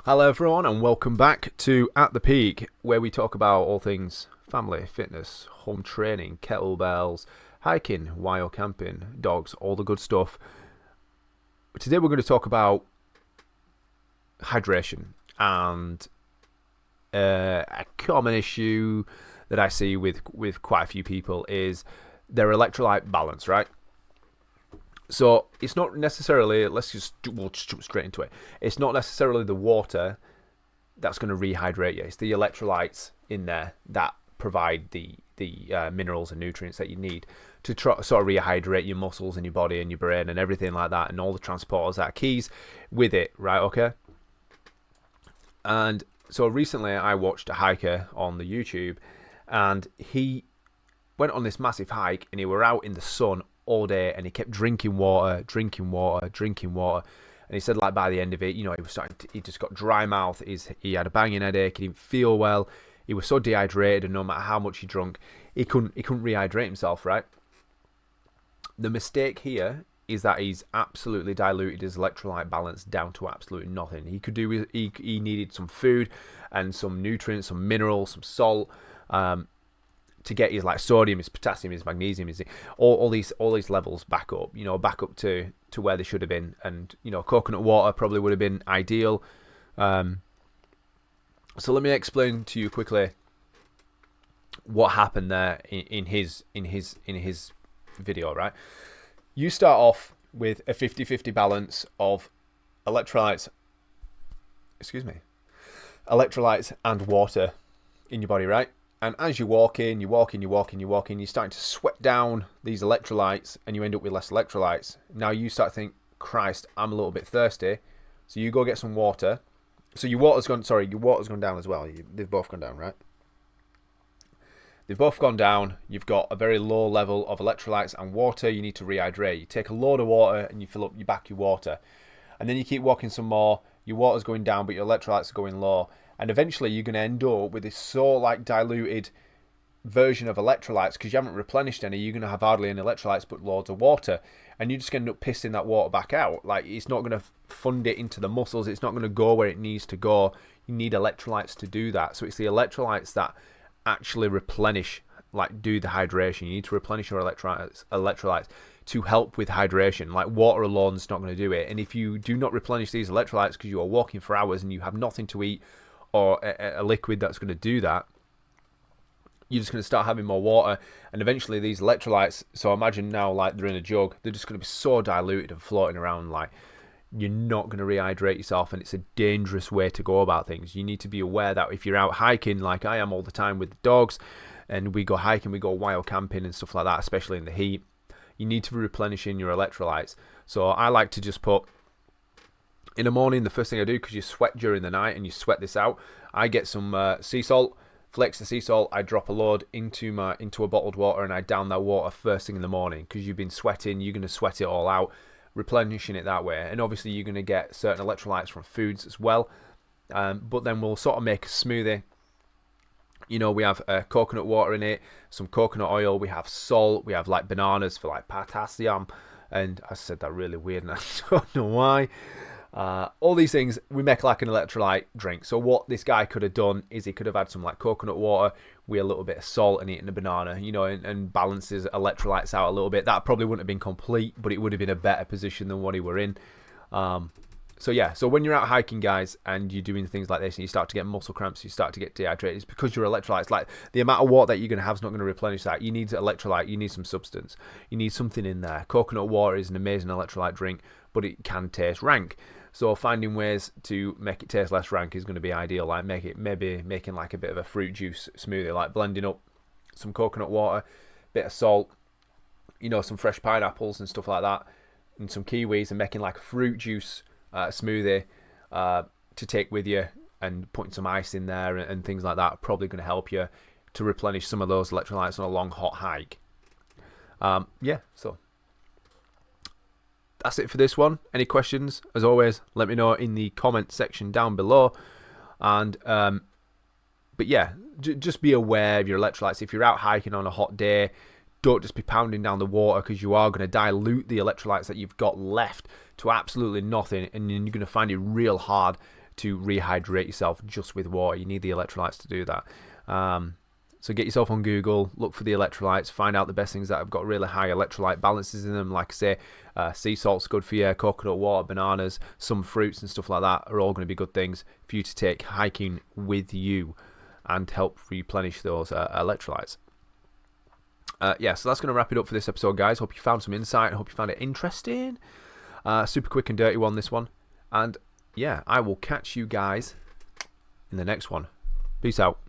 Hello everyone and welcome back to At the Peak, where we talk about all things family, fitness, home training, kettlebells, hiking, wild camping, dogs, all the good stuff. Today we're going to talk about hydration and a common issue that I see with quite a few people is their electrolyte balance, right? So it's not necessarily, we'll just jump straight into it. It's not necessarily the water that's going to rehydrate you. It's the electrolytes in there that provide the minerals and nutrients that you need to sort of rehydrate your muscles and your body and your brain and everything like that, and all the transporters that are keys with it, right? Okay. And so recently I watched a hiker on the YouTube, and he went on this massive hike, and he were out in the sun all day, and he kept drinking water. And he said, like, by the end of it, he was he just got dry mouth. He had a banging headache. He didn't feel well. He was so dehydrated, and no matter how much he drank, he couldn't rehydrate himself, right? The mistake here is that he's absolutely diluted his electrolyte balance down to absolutely nothing. He needed some food and some nutrients, some minerals, some salt, to get his sodium, his potassium, his magnesium, his all these levels back up, back up to where they should have been. And coconut water probably would have been ideal. So let me explain to you quickly what happened there in his video, right? You start off with a 50-50 balance of electrolytes and water in your body, right? And as you're walking, you're starting to sweat down these electrolytes, and you end up with less electrolytes. Now you start to think, Christ, I'm a little bit thirsty. So you go get some water. So your water's gone down as well. They've both gone down, right? They've both gone down. You've got a very low level of electrolytes and water. You need to rehydrate. You take a load of water and you fill up your water. And then you keep walking some more. Your water's going down, but your electrolytes are going low. And eventually you're going to end up with this diluted version of electrolytes because you haven't replenished any. You're going to have hardly any electrolytes but loads of water. And you're just going to end up pissing that water back out. It's not going to fund it into the muscles. It's not going to go where it needs to go. You need electrolytes to do that. So it's the electrolytes that actually replenish, do the hydration. You need to replenish your electrolytes to help with hydration. Water alone is not going to do it. And if you do not replenish these electrolytes because you are walking for hours and you have nothing to eat or a liquid that's going to do that, you're just going to start having more water, and eventually these electrolytes, so imagine now they're in a jug, they're just going to be so diluted and floating around, you're not going to rehydrate yourself, and it's a dangerous way to go about things. You need to be aware that if you're out hiking, like I am all the time with the dogs, and we go hiking, we go wild camping and stuff like that, especially in the heat, you need to be replenishing your electrolytes. So I like to just put, in the morning, the first thing I do, because you sweat during the night and you sweat this out, I get some sea salt, flakes the sea salt, I drop a load into a bottled water, and I down that water first thing in the morning, because you've been sweating, you're going to sweat it all out, replenishing it that way. And obviously you're going to get certain electrolytes from foods as well, but then we'll sort of make a smoothie. We have coconut water in it, some coconut oil, we have salt, we have bananas for potassium, and I said that really weird and I don't know why. All these things, we make an electrolyte drink. So what this guy could have done is he could have had some coconut water with a little bit of salt and eaten a banana, and balances electrolytes out a little bit. That probably wouldn't have been complete, but it would have been a better position than what he were in. So when you're out hiking, guys, and you're doing things like this and you start to get muscle cramps, you start to get dehydrated, it's because your electrolytes, the amount of water that you're going to have is not going to replenish that. You need electrolyte, you need some substance, you need something in there. Coconut water is an amazing electrolyte drink, but it can taste rank. So finding ways to make it taste less rank is going to be ideal. Making a bit of a fruit juice smoothie, blending up some coconut water, bit of salt, some fresh pineapples and stuff like that, and some kiwis, and making a fruit juice smoothie to take with you, and putting some ice in there and things like that are probably going to help you to replenish some of those electrolytes on a long hot hike. So that's it for this one. Any questions, as always, let me know in the comment section down below. And but yeah, just be aware of your electrolytes. If you're out hiking on a hot day, don't just be pounding down the water, because you are going to dilute the electrolytes that you've got left to absolutely nothing, and then you're going to find it real hard to rehydrate yourself just with water. You need the electrolytes to do that. So get yourself on Google, look for the electrolytes, find out the best things that have got really high electrolyte balances in them. Like I say, sea salt's good for you, coconut water, bananas, some fruits and stuff like that are all going to be good things for you to take hiking with you and help replenish those electrolytes. Yeah, so that's going to wrap it up for this episode, guys. Hope you found some insight. I hope you found it interesting. Super quick and dirty one, this one. And yeah, I will catch you guys in the next one. Peace out.